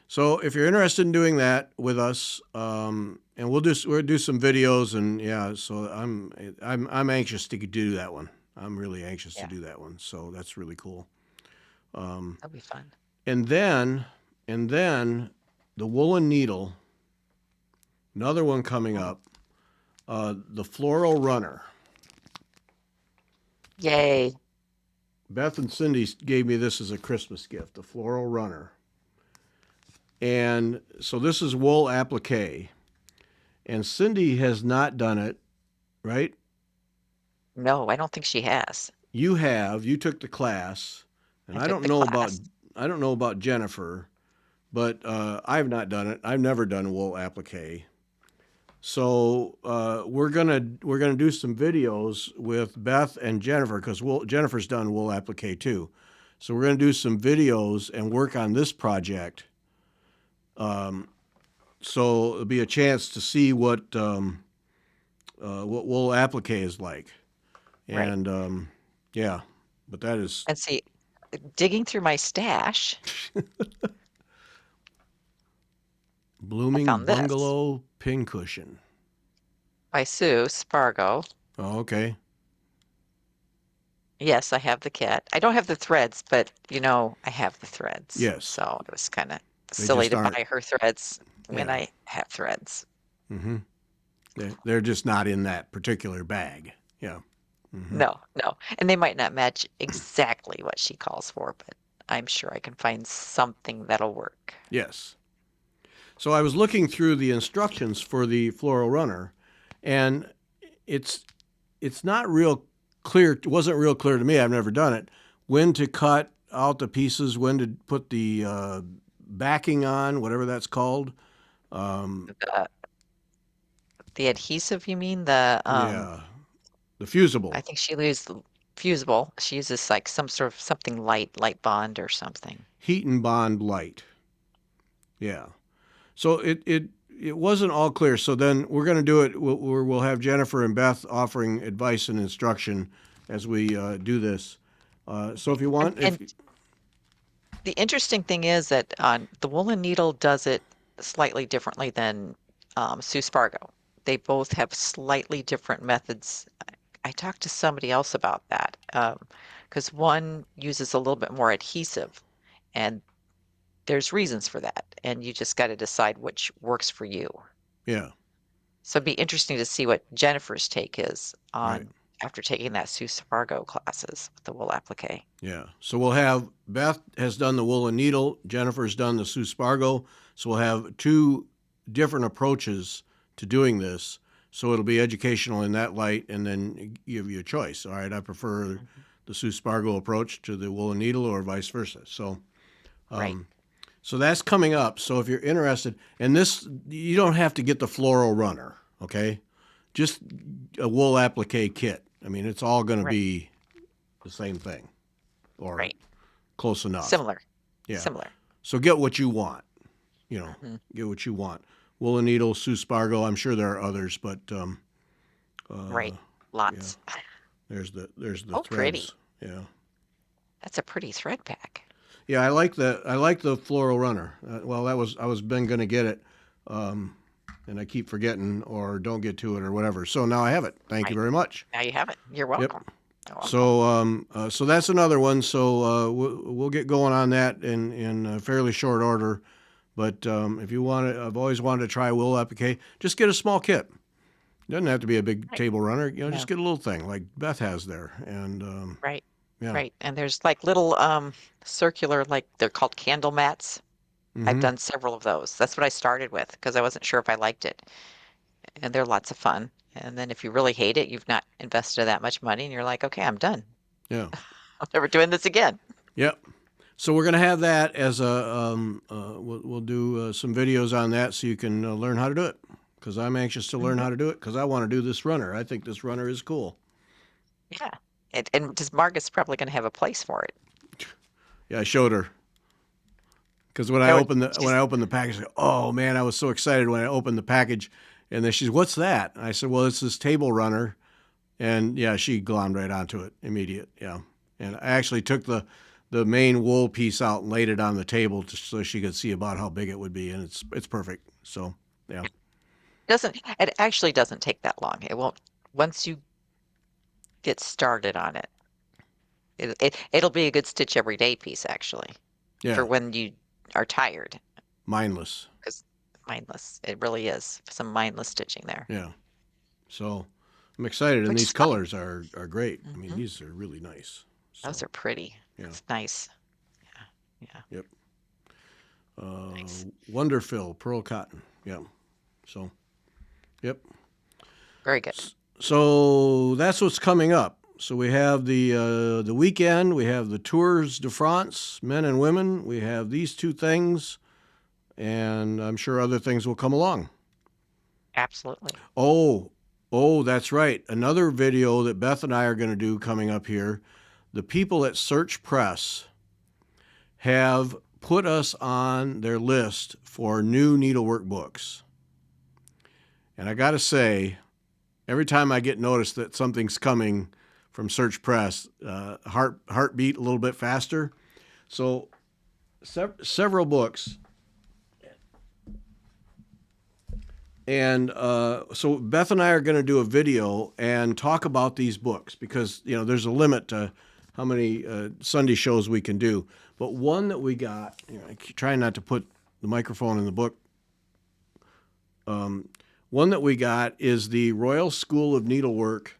So if you're interested in doing that with us, and we'll do some videos, and yeah, so I'm anxious to do that one. I'm really anxious to Yeah. do that one. So that's really cool. Um, That'll be fun. and then and then the Woolen Needle, another one coming Oh, up, the Floral Runner. yay. Beth and Cindy gave me this as a Christmas gift, the Floral Runner. And so this is wool applique, and Cindy has not done it, right? No, I don't think she has. You have. You took the class, and I I took don't the know about class. I don't know about Jennifer, but I've not done it. I've never done wool applique. So we're gonna do some videos with Beth and Jennifer because Jennifer's done wool applique too. So we're gonna do some videos and work on this project. Um, so it'll be a chance to see what wool applique is like. Right. And yeah, But that is And see, digging through my stash, I Blooming found this Bungalow Pincushion. by Sue Spargo. Oh, okay. Yes, I have the kit. I don't have the threads, but I have the threads. Yes. So it was kind of They silly just to aren't. buy her threads when Yeah. I have threads. Mm-hmm. They're just not in that particular bag. Yeah. Mm-hmm. No, no. And they might not match exactly what she calls for, but I'm sure I can find something that'll work. Yes. So I was looking through the instructions for the Floral Runner, and it's it's not real clear. It wasn't real clear to me. I've never done it. When to cut out the pieces, when to put the backing on, whatever that's called. The, the adhesive, you mean? The Yeah, the fusible, I think she uses fusible. She uses like some sort of something light bond or something. heat and bond light. Yeah. So it wasn't all clear. So then we're going to do it. We'll have Jennifer and Beth offering advice and instruction as we do this. So if you And, want, if and the interesting thing is that the Woolen Needle does it slightly differently than Sue Spargo. They both have slightly different methods. I talked to somebody else about that because one uses a little bit more adhesive, and there's reasons for that, and you just got to decide which works for you. yeah, So it'd be interesting to see what Jennifer's take is right. on after taking that Sue Spargo classes with the wool applique. Yeah. So we'll have Beth has done the Woolen Needle, Jennifer's done the Sue Spargo. So we'll have two different approaches to doing this. So it'll be educational in that light and then give you a choice. All right, I prefer Mhm. the Sue Spargo approach to the Woolen Needle or vice versa. Right. Um, so that's coming up. So if you're interested, and this, you don't have to get the Floral Runner, okay? Just a wool applique kit. I mean, it's all going to Right. be the same thing or Right. close enough. Similar. Yeah. Similar. So get what you want. You know, Mhm. get what you want. Woolen Needle, Sue Spargo. I'm sure there are others, but Right. yeah, Lots. there's the Oh, pretty. threads. Yeah, That's a pretty thread pack. yeah. I like the Floral Runner. Well, I was been gonna get it, and I keep forgetting or don't get to it or whatever. So now I have it. Thank you Right. very much. Now you have it. You're Yep. welcome. You're welcome. So that's another one. So we'll get going on that in fairly short order. But if you want to, I've always wanted to try wool applique. Just get a small kit. It doesn't have to be a big Right. table runner. Just No. get a little thing like Beth has there. And Right. yeah. Right. And there's like little circular, like they're called candle mats. I've Mm-hmm. done several of those. That's what I started with because I wasn't sure if I liked it. And they're lots of fun. And then if you really hate it, you've not invested that much money and you're like, okay, I'm done. Yeah. I'm never doing this again. Yep. So we're gonna have that as a we'll do some videos on that so you can learn how to do it. Because I'm anxious to learn Hmm. how to do it because I want to do this runner. I think this runner is cool. Yeah. And just Margaret's probably going to have a place for it. Yeah, I showed her. Because when I That would opened just, the package, oh man, I was so excited when I opened the package, and then she's, "What's that?" And I said, "Well, it's this table runner," and yeah, she glommed right onto it immediate. Yeah, and I actually took the main wool piece out and laid it on the table just so she could see about how big it would be, and it's perfect. So yeah, it actually doesn't take that long. It won't, once you get started on it, it'll be a good stitch every day piece actually for yeah, when you are tired mindless. because mindless, it really is some mindless stitching there, Yeah, so I'm excited, and which these is fun. colors are great. I mean, Hmm. these are really nice. Those So are pretty. yeah, It's nice. Yeah. Yeah. yep. Nice. Wonderfill pearl cotton. Yeah. So, yep. Very good. So that's what's coming up. So we have the weekend. We have the Tours de France, men and women. We have these two things, and I'm sure other things will come along. Absolutely. Oh, oh, that's right. Another video that Beth and I are going to do coming up here. The people at Search Press have put us on their list for new needlework books. And I got to say, every time I get noticed that something's coming from Search Press. Heartbeat a little bit faster. So several books. And so Beth and I are going to do a video and talk about these books because there's a limit to how many Sunday shows we can do. But one that we got, I try not to put the microphone in the book. One that we got is the Royal School of Needlework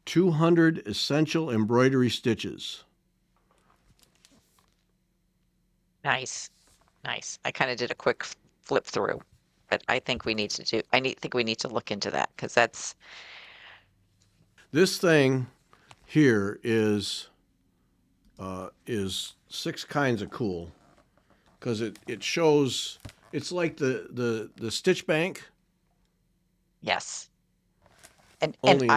200 Essential Embroidery Stitches. Nice. Nice. I kind of did a quick flip through, but I think we need to look into that because that's This thing here is six kinds of cool because it shows it's like the stitch bank. yes. And Only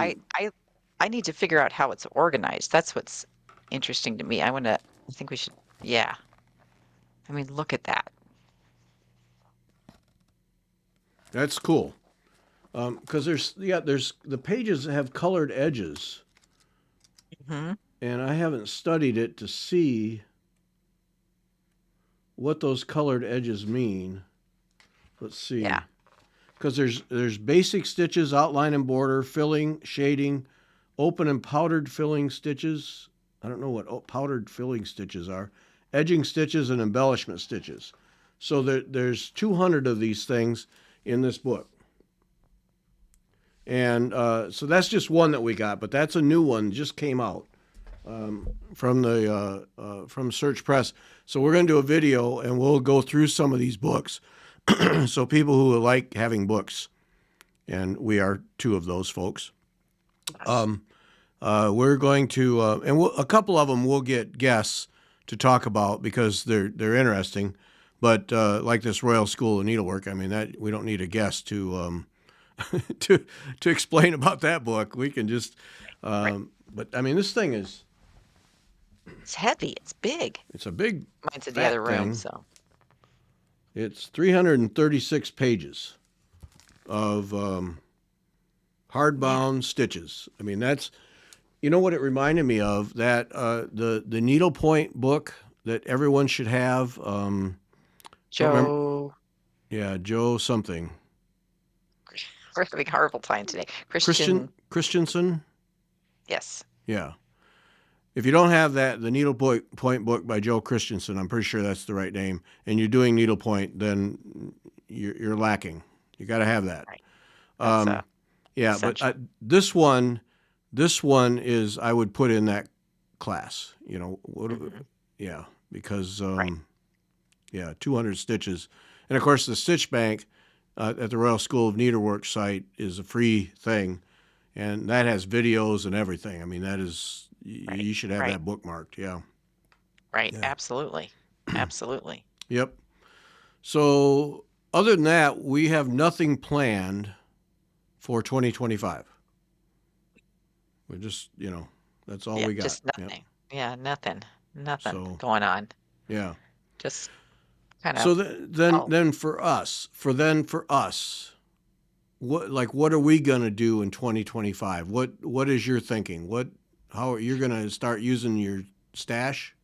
I need to figure out how it's organized. That's what's interesting to me. I think we should, yeah. I mean, look at that. that's cool because there's the pages have colored edges, Hmm. and I haven't studied it to see what those colored edges mean. Let's see. Yeah. Because there's basic stitches, outline and border, filling, shading, open and powdered filling stitches. I don't know what powdered filling stitches are. Edging stitches and embellishment stitches. So there's 200 of these things in this book. And so that's just one that we got, but that's a new one, just came out from Search Press. So we're going to do a video and we'll go through some of these books. So people who like having books, and we are two of those folks. Yes. We're going to, a couple of them we'll get guests to talk about because they're interesting. But like this Royal School of Needlework, I mean that we don't need a guest to to explain about that book. We can just, Right. but I mean this thing It's heavy. It's big. it's a big Mine's in the other fat room, thing. so It's 336 pages of yeah. hardbound stitches. I mean that's what it reminded me of that the needlepoint book that everyone should have. Don't remember. Joe, Yeah, Joe something. we're having a horrible time today. Christensen. Yes. Yeah. If you don't have that, the needlepoint book by Joe Christensen, I'm pretty sure that's the right name, and you're doing needlepoint, then you're lacking. You got to have that. Right. That's Um, yeah, but essential. this one is I would put in that class. Hmm. Yeah, because Right. yeah, 200 stitches, and of course the Stitch Bank at the Royal School of Needlework site is a free thing, and that has videos and everything. I mean, that is Right. you should have Right. that bookmarked. Yeah, Right. yeah, Absolutely. Absolutely. yep. So other than that, we have nothing planned for 2025. We're just that's all Yeah. we got. Just Yep. nothing. Yeah. Nothing. Nothing So going on. yeah. Just kind of, So then oh, then for us, what are we gonna do in 2025? What is your thinking? How are you gonna start using your stash?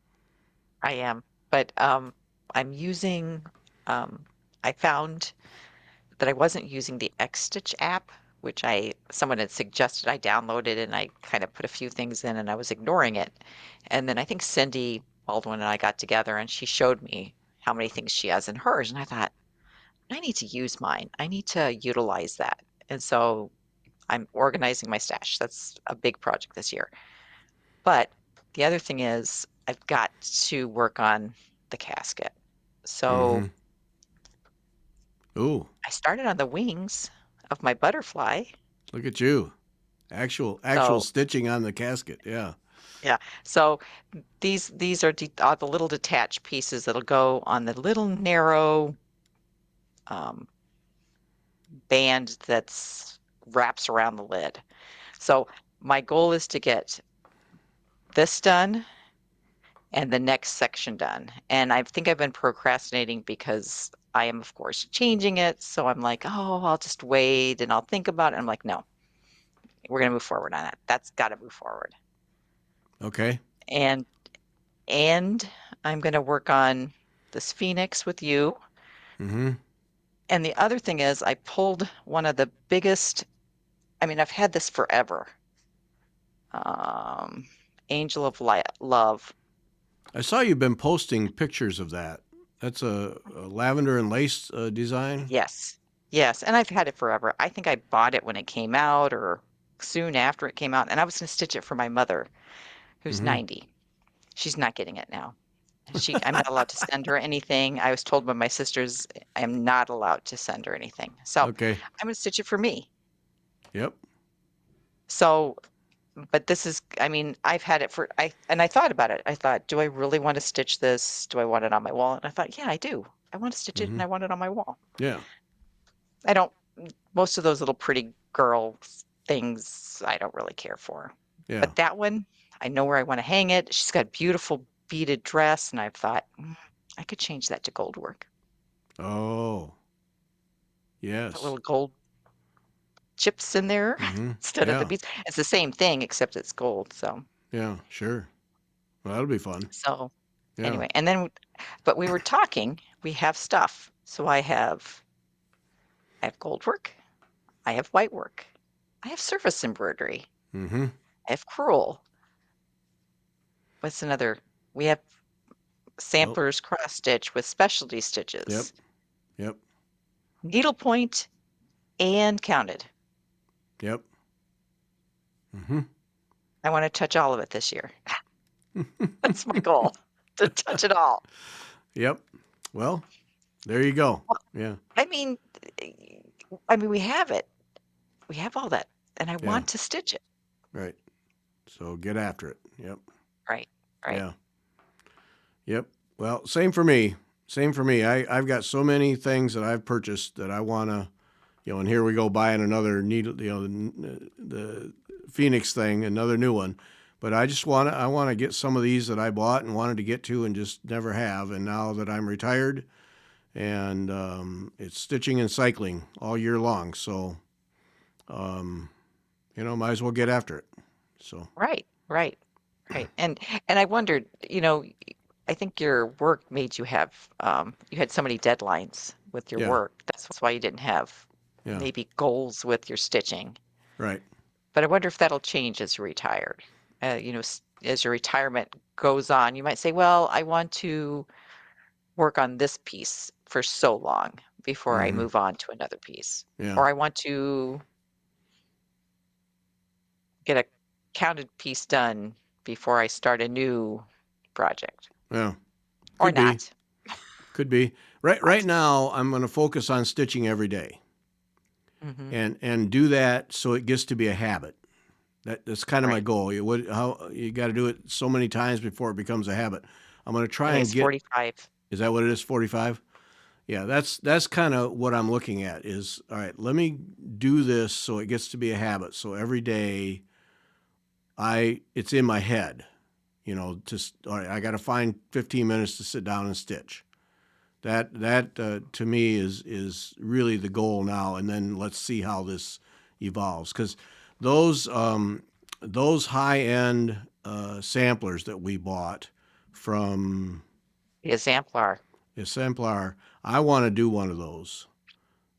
I am. But I'm using, um, I found that I wasn't using the X-Stitch app, which someone had suggested I downloaded and I kind of put a few things in and I was ignoring it. And then I think Cindy Baldwin and I got together and she showed me how many things she has in hers. And I thought, I need to use mine. I need to utilize that. And so I'm organizing my stash. That's a big project this year. But the other thing is I've got to work on the casket. So Mm-hmm. Ooh, I started on the wings of my butterfly. look at you. Actual So stitching on the casket. Yeah. yeah. So these are the little detached pieces that'll go on the little narrow um, band that's wraps around the lid. So my goal is to get this done and the next section done. And I think I've been procrastinating because I am, of course, changing it. So I'm like, oh, I'll just wait and I'll think about it. I'm like, no, we're going to move forward on that. That's got to move forward. Okay. and and I'm going to work on this Phoenix with you. Mm-hmm. And the other thing is I pulled one of the biggest, I mean, I've had this forever. Um, Angel of Love. I saw you've been posting pictures of that. That's a lavender and lace design. Yes. Yes. And I've had it forever. I think I bought it when it came out or soon after it came out. And I was going to stitch it for my mother, who's Mm-hmm. 90. She's not getting it now. I'm not allowed to send her anything. I was told by my sisters I am not allowed to send her anything. So Okay. I'm going to stitch it for me. Yep. So, but this is, I mean, I've had it and I thought about it. I thought, do I really want to stitch this? Do I want it on my wall? And I thought, yeah, I do. I want to stitch it Mm-hmm. and I want it on my wall. Yeah. I don't, most of those little pretty girl things, I don't really care for. Yeah. But that one, I know where I want to hang it. She's got a beautiful beaded dress, and I've thought, I could change that to gold work. Oh. Put Yes. little gold chips in there Mm-hmm. instead of the Yeah. beads. It's the same thing, except it's gold. Yeah. Sure. Well, that'll be fun. So Yeah. anyway, and then, but we were talking, we have stuff. So I have gold work, I have white work, I have surface embroidery, Mm-hmm. I have crewel. What's another? We have Well. samplers cross stitch with specialty Yep. stitches, Yep. needlepoint and counted. Yep. Mm-hmm. I want to touch all of it this year. That's my goal, to touch it all. Yep. Well, there you go. Well, Yeah. I mean, eh, I mean, we have it. We have all that, and I Yeah. want to stitch it. Right. So get after it. Yep. Right, right. Yeah. Yep. Well, same for me. Same for me. I've got so many things that I've purchased that I want to, and here we go buying another needle, the Phoenix thing, another new one. But I want to get some of these that I bought and wanted to get to and just never have. And now that I'm retired, and it's stitching and cycling all year long, so um, might as well get after it. So Right, right, right. And I wondered, I think your work made you have you had so many deadlines with your yeah, work. That's why you didn't have yeah, maybe goals with your stitching. right, But I wonder if that'll change as you're retired. As your retirement goes on, you might say, well, I want to work on this piece for so long before I mm-hmm, move on to another piece. yeah, Or I want to get a counted piece done before I start a new project. yeah, Or could be, not. could be. Right Not. now, I'm going to focus on stitching every day, Mhm. and do that so it gets to be a habit. That's kind of my Right. goal. How you got to do it so many times before it becomes a habit. I'm going to I try think and it's get. 45. Is that what it is? 45. Yeah, that's kind of what I'm looking at. Is all right. Let me do this so it gets to be a habit. So every day, it's in my head. Just all right. I got to find 15 minutes to sit down and stitch. That to me is really the goal now. And then let's see how this evolves, because those those high end samplers that we bought from The exemplar. Exemplar, I want to do one of those.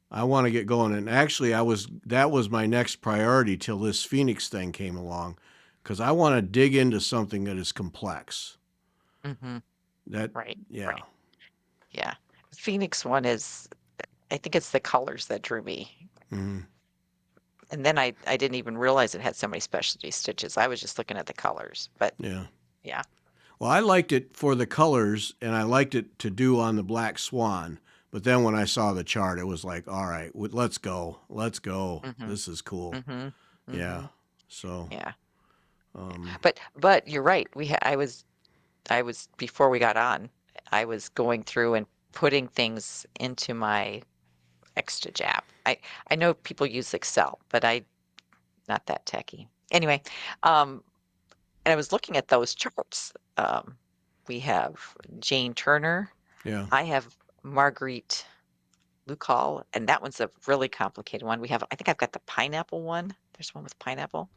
I want to get going. And actually, that was my next priority till this Phoenix thing came along, because I want to dig into something that is complex. Mhm. That Right, yeah. right. Yeah. Phoenix one is I think it's the colors that drew me. Hmm. And then I didn't even realize it had so many specialty stitches. I was just looking at the colors. But Yeah. yeah. Well, I liked it for the colors, and I liked it to do on the Black Swan. But then when I saw the chart, it was like, all right, let's go, let's go. Mhm. This is cool. Mhm. Yeah. Mhm. So, Yeah. Yeah. um, But you're right. I was before we got on, I was going through and putting things into my extra jab. I know people use Excel, but I not that techy. Anyway, um, and I was looking at those charts. We have Jane Turner. yeah, I have Marguerite Lucal, and that one's a really complicated one. I think I've got the pineapple one. There's one with pineapple.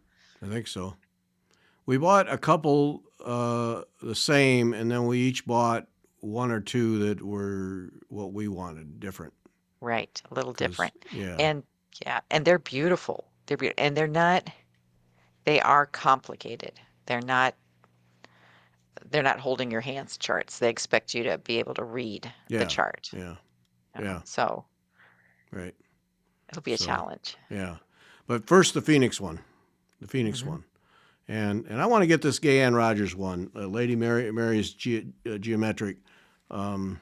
I think so. We bought a couple the same, and then we each bought one or two that were what we wanted, different. Right, a little Because different. yeah, And yeah, and they're beautiful. And they are complicated. They're not they're not holding your hands charts. They expect you to be able to read the yeah, chart. yeah, You know, yeah, so right. it'll be a So challenge. yeah, but first the Phoenix one, the Phoenix Hmm. one, and I want to get this Gay Ann Rogers one, Lady Mary's geometric. Um,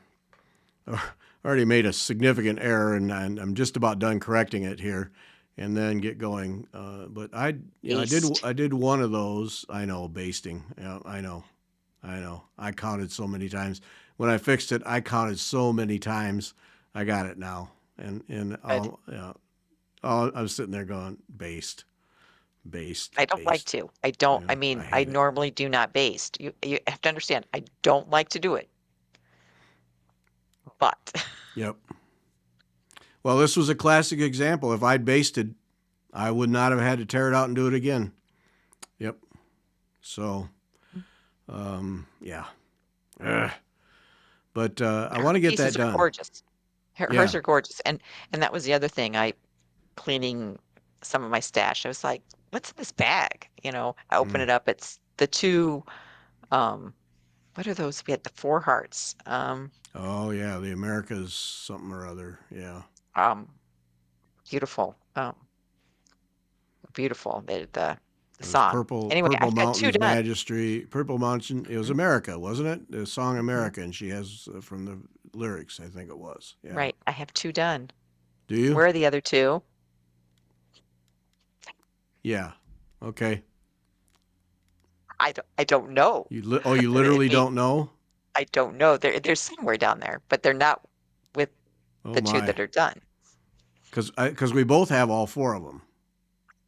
already made a significant error, and I'm just about done correcting it here, and then get going. But Based. I did one of those. I know basting. Yeah, I know. I counted so many times when I fixed it. I counted so many times. I got it now, and Good. yeah, I was sitting there going baste, baste, I don't like baste. to. I don't, I Yeah, I mean, I hate it. normally do not baste. You have to understand, I don't like to do it, but Yep. Well, this was a classic example. If I'd basted, I would not have had to tear it out and do it again. Yep. So, yeah. Ugh. But I her want to get that pieces are done. gorgeous. Hers Yeah. are gorgeous. And that was the other thing. I cleaning some of my stash. I was like, what's in this bag? I open Mm. it up. It's the two, um, what are those? We had the four hearts. Oh, yeah. The Americas something or other. Yeah. Um, beautiful. Beautiful. The It was song. Anyway, Purple I've got two Mountain's done. Majesty, Purple Mountain. It was Mhm, America, wasn't it? The song mhm. America, and she has from the lyrics, I think it was. Yeah. Right. I have two done. Do you? Where are the other two? Yeah. Okay. I don't know. You I literally mean, don't know? I don't know. They're somewhere down there, but they're not with Oh the two my. that are done. Because we both have all four of them.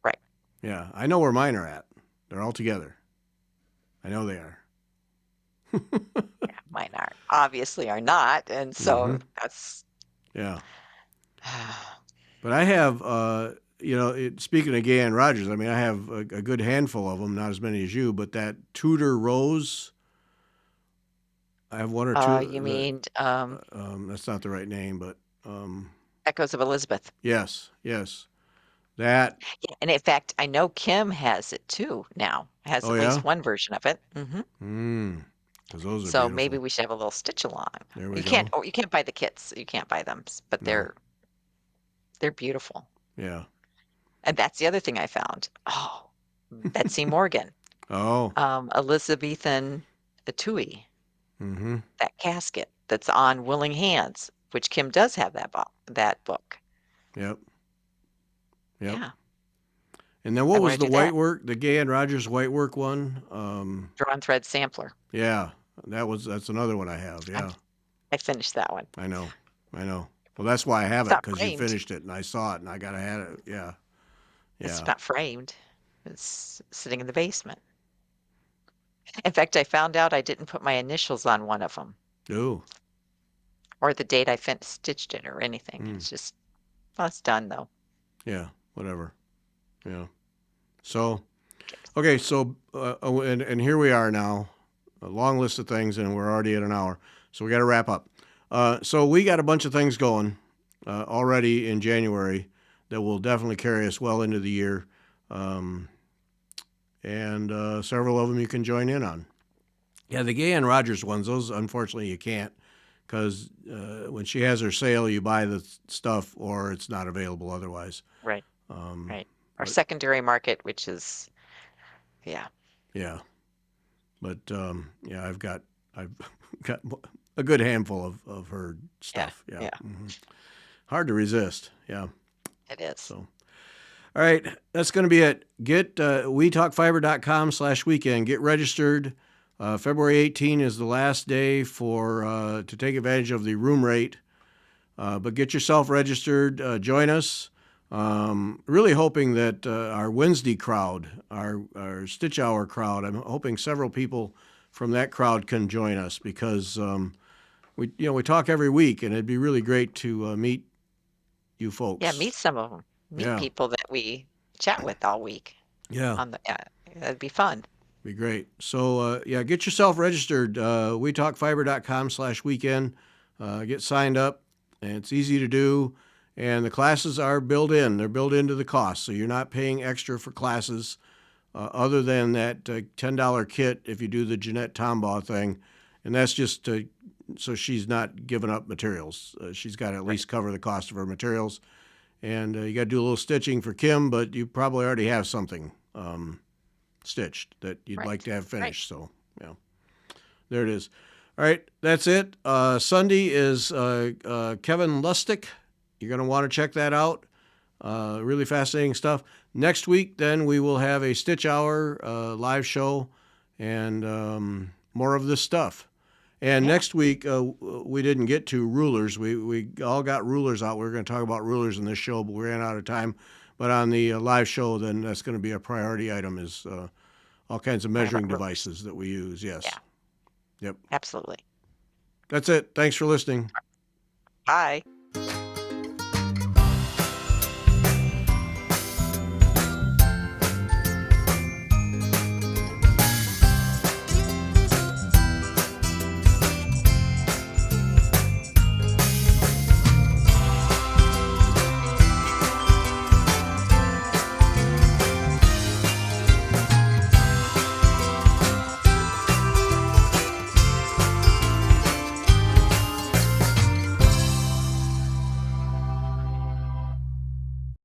Right. Yeah. I know where mine are at. They're all together. I know they are. Yeah, mine are obviously are not, and Mm-hmm. so that's Yeah. But I have, speaking of Gay and Rogers, I mean, I have a good handful of them, not as many as you, but that Tudor Rose, I have one or you two. mean That's not the right name, but Echoes of Elizabeth. yes, yes. That, Yeah, and in fact, I know Kim has it too now. Has oh, at yeah? least one version of it. Because those are So maybe beautiful. we should have a little stitch along. There we You can't, go. or you can't buy the kits. You can't buy them, but No, they're beautiful. yeah. And that's the other thing I found. Oh, Betsy Morgan, Oh, Elizabethan etui, mm-hmm. that casket that's on Willing Hands, which Kim does have that book. Yep, yep. Yeah, And then I what was want the to do white that. work, the Gay and Rogers white work one? Drawn thread sampler. Yeah, that's another one I have. I'm, Yeah. I finished that one. I know. I know. Well, that's why I have It's it not because you framed. finished it and I saw it and I gotta have it. Yeah. It's Yeah. not framed. It's sitting in the basement. In fact, I found out I didn't put my initials on one of them Ooh. or the date I stitched it or anything. Mm. It's just, well, it's done though. Yeah. Whatever. Yeah. So Okay. okay. So and here we are now, a long list of things, and we're already at an hour. So we got to wrap up. So we got a bunch of things going already in January that will definitely carry us well into the year, um, and several of them you can join in on. Yeah, the Gay and Rogers ones, those unfortunately you can't because when she has her sale, you buy the stuff or it's not available otherwise. Right, Um, right. Our but secondary market, which is, yeah, yeah, but yeah, I've got a good handful of her yeah, stuff. Yeah, yeah, hard to resist. Yeah. it is. So all right, that's going to be it. Get wetalkfiber.com/weekend. Get registered. February 18 is the last day for to take advantage of the room rate. But get yourself registered. Join us. Really hoping that our Wednesday crowd, our Stitch Hour crowd, I'm hoping several people from that crowd can join us because we talk every week and it'd be really great to meet you Yeah, folks. meet some of them. Meet Yeah, people that we chat with all week yeah, on the, yeah, that'd be fun. Be great. So, yeah, get yourself registered. WeTalkFiber.com/weekend. Get signed up, and it's easy to do. And the classes are built in. They're built into the cost, so you're not paying extra for classes other than that $10 kit if you do the Jeanette Tombaugh thing. And that's just so she's not giving up materials. She's got to at least cover the cost of her materials. And you got to do a little stitching for Kim, but you probably already have something stitched that you'd like to have finished. So, yeah, there it is. All right, that's it. Sunday is Kevin Lustik. You're going to want to check that out. Really fascinating stuff. Next week, then, we will have a Stitch Hour live show and more of this stuff. And next week, we didn't get to rulers. We all got rulers out. We were going to talk about rulers in this show, but we ran out of time. But on the live show, then that's going to be a priority item is all kinds of measuring devices that we use. Yes. Yeah. Yep. Absolutely. That's it. Thanks for listening. Bye.